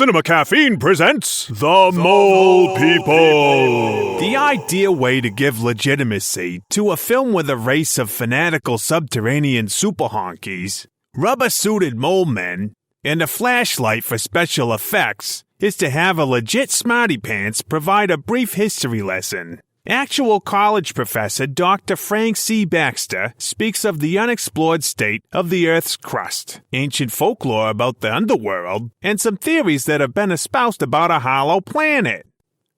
Cinema Caffeine presents The Mole People. The ideal way to give legitimacy to a film with a race of fanatical subterranean super honkies, rubber-suited mole men, and a flashlight for special effects is to have a legit smarty pants provide a brief history lesson. Actual college professor Dr. Frank C. Baxter speaks of the unexplored state of the Earth's crust, ancient folklore about the underworld, and some theories that have been espoused about a hollow planet.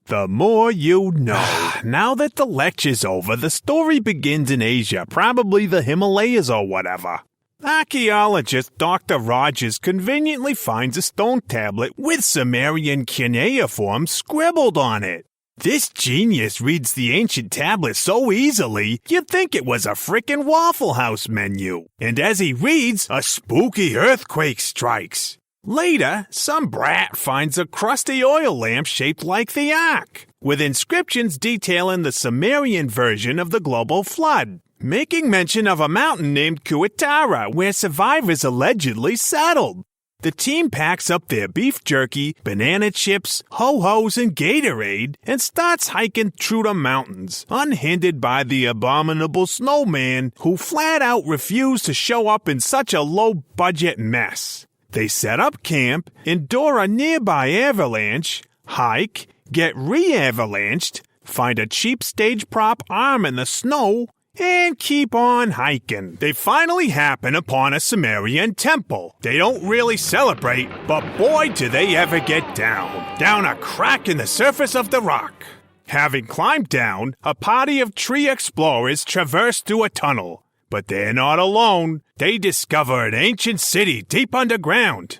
The more you know. Now that the lecture's over, the story begins in Asia, probably the Himalayas or whatever. Archaeologist Dr. Rogers conveniently finds a stone tablet with Sumerian cuneiform scribbled on it. This genius reads the ancient tablet so easily, you'd think it was a frickin' Waffle House menu. And as he reads, a spooky earthquake strikes. Later, some brat finds a crusty oil lamp shaped like the Ark, with inscriptions detailing the Sumerian version of the global flood, making mention of a mountain named Kuitara where survivors allegedly settled. The team packs up their beef jerky, banana chips, ho-hos, and Gatorade and starts hiking through the mountains, unhindered by the abominable snowman who flat out refused to show up in such a low-budget mess. They set up camp, endure a nearby avalanche, hike, get re-avalanched, find a cheap stage prop arm in the snow, and keep on hiking. They finally happen upon a Sumerian temple. They don't really celebrate, but boy do they ever get down a crack in the surface of the rock. Having climbed down, a party of tree explorers traverse through a tunnel. But they're not alone. They discover an ancient city deep underground.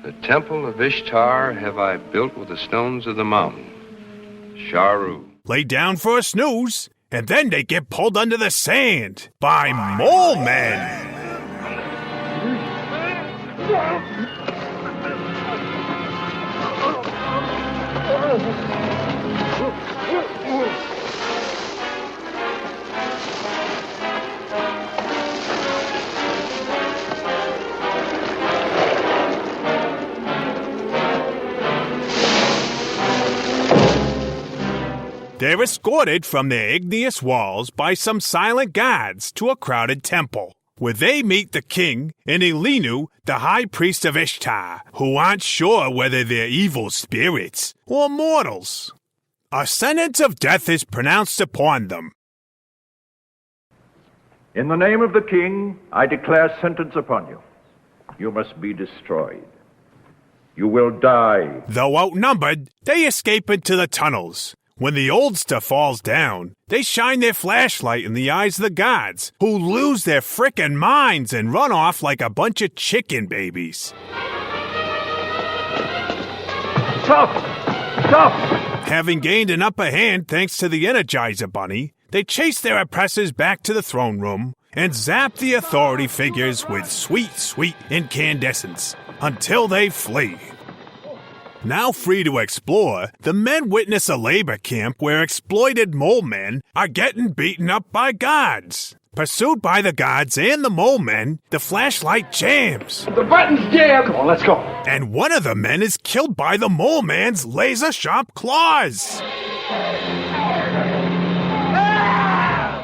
The temple of Ishtar have I built with the stones of the mountain. Sharu. Lay down for a snooze, and then they get pulled under the sand by mole men. They're escorted from their igneous walls by some silent guards to a crowded temple, where they meet the king and Elinu, the high priest of Ishtar, who aren't sure whether they're evil spirits or mortals. A sentence of death is pronounced upon them. In the name of the king, I declare sentence upon you. You must be destroyed. You will die. Though outnumbered, they escape into the tunnels. When the oldster falls down, they shine their flashlight in the eyes of the gods, who lose their frickin' minds and run off like a bunch of chicken babies. Stop! Stop! Having gained an upper hand thanks to the Energizer Bunny, they chase their oppressors back to the throne room and zap the authority figures with sweet, sweet incandescence until they flee. Now free to explore, the men witness a labor camp where exploited mole men are getting beaten up by gods. Pursued by the gods and the mole men, the flashlight jams. The button's jammed! Come on, let's go. And one of the men is killed by the mole man's laser-sharp claws.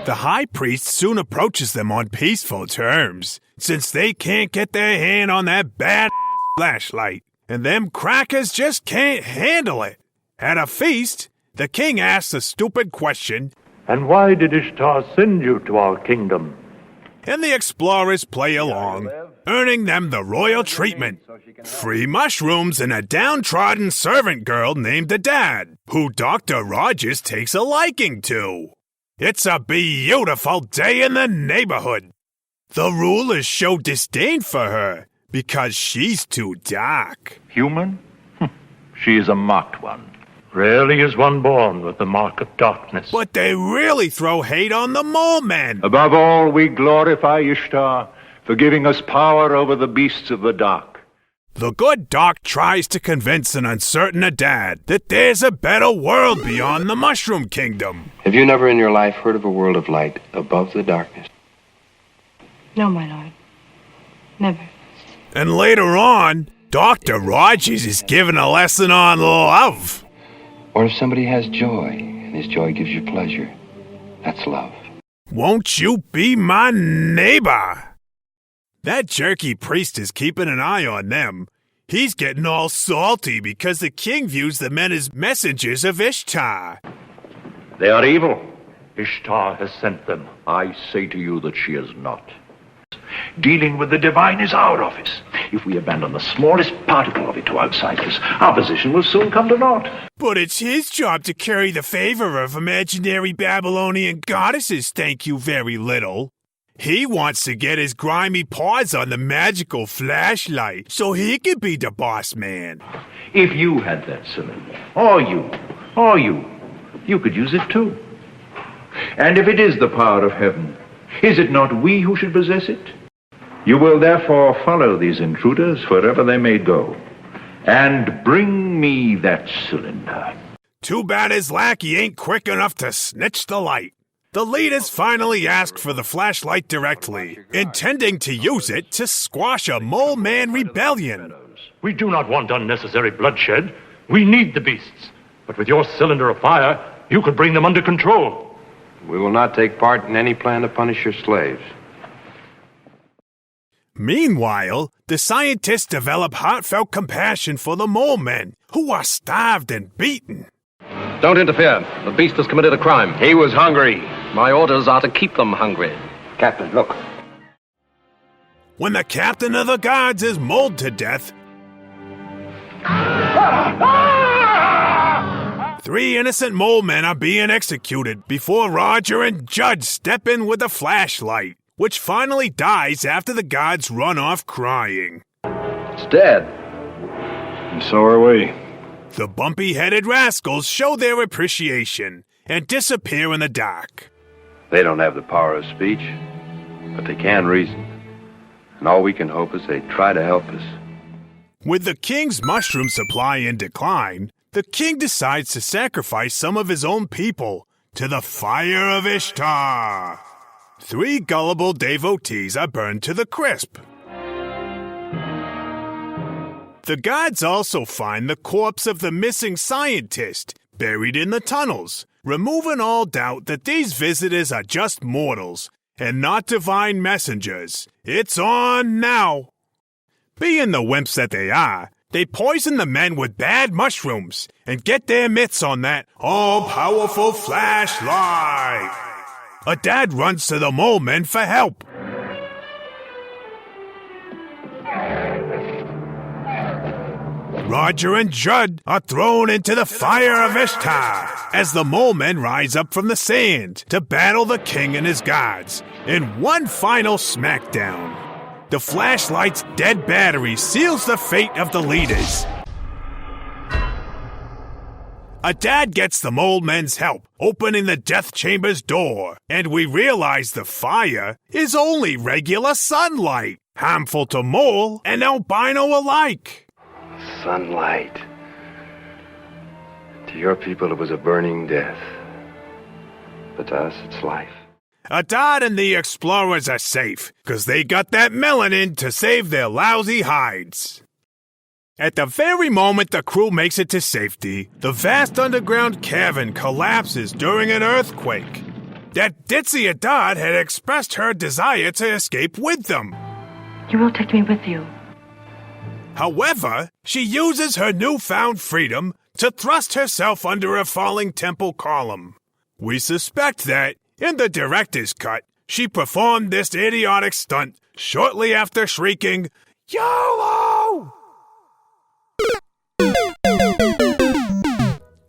The high priest soon approaches them on peaceful terms, since they can't get their hand on that bad flashlight. And them crackers just can't handle it. At a feast, the king asks a stupid question. And why did Ishtar send you to our kingdom? And the explorers play along, earning them the royal treatment. Free mushrooms and a downtrodden servant girl named Adad, who Dr. Rogers takes a liking to. It's a beautiful day in the neighborhood. The rulers show disdain for her, because she's too dark. Human? She is a marked one. Rarely is one born with the mark of darkness. But they really throw hate on the mole men. Above all, we glorify Ishtar for giving us power over the beasts of the dark. The good doc tries to convince an uncertain Adad that there's a better world beyond the Mushroom Kingdom. Have you never in your life heard of a world of light above the darkness? No, my lord. Never. And later on, Dr. Rogers is giving a lesson on love. Or if somebody has joy, and his joy gives you pleasure, that's love. Won't you be my neighbor? That jerky priest is keeping an eye on them. He's getting all salty because the king views the men as messengers of Ishtar. They are evil. Ishtar has sent them. I say to you that she is not. Dealing with the divine is our office. If we abandon the smallest particle of it to outsiders, our position will soon come to naught. But it's his job to carry the favor of imaginary Babylonian goddesses, thank you very little. He wants to get his grimy paws on the magical flashlight so he can be the boss man. If you had that cylinder, or you could use it too. And if it is the power of heaven, is it not we who should possess it? You will therefore follow these intruders wherever they may go, and bring me that cylinder. Too bad his lackey ain't quick enough to snitch the light. The leaders finally ask for the flashlight directly, intending to use it to squash a mole man rebellion. We do not want unnecessary bloodshed. We need the beasts. But with your cylinder of fire, you could bring them under control. We will not take part in any plan to punish your slaves. Meanwhile, the scientists develop heartfelt compassion for the mole men, who are starved and beaten. Don't interfere. The beast has committed a crime. He was hungry. My orders are to keep them hungry. Captain, look. When the captain of the guards is mauled to death, 3 innocent mole men are being executed before Roger and Judd step in with a flashlight, which finally dies after the guards run off crying. It's dead. And so are we. The bumpy-headed rascals show their appreciation and disappear in the dark. They don't have the power of speech, but they can reason. And all we can hope is they try to help us. With the king's mushroom supply in decline, the king decides to sacrifice some of his own people to the fire of Ishtar. 3 gullible devotees are burned to the crisp. The gods also find the corpse of the missing scientist buried in the tunnels, removing all doubt that these visitors are just mortals and not divine messengers. It's on now. Being the wimps that they are, they poison the men with bad mushrooms and get their mitts on that all-powerful flashlight. A dad runs to the mole men for help. Roger and Judd are thrown into the fire of Ishtar as the mole men rise up from the sand to battle the king and his guards in one final smackdown. The flashlight's dead battery seals the fate of the leaders. A dad gets the mole men's help, opening the death chamber's door, and we realize the fire is only regular sunlight, harmful to mole and albino alike. Sunlight. To your people, it was a burning death. But to us, it's life. Adad and the explorers are safe, because they got that melanin to save their lousy hides. At the very moment the crew makes it to safety, the vast underground cavern collapses during an earthquake. That ditzy Adad had expressed her desire to escape with them. You will take me with you. However, she uses her newfound freedom to thrust herself under a falling temple column. We suspect that, in the director's cut, she performed this idiotic stunt shortly after shrieking, YOLO!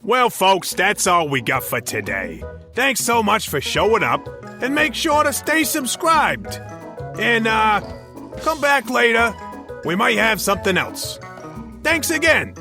Well, folks, that's all we got for today. Thanks so much for showing up, and make sure to stay subscribed. And, come back later. We might have something else. Thanks again.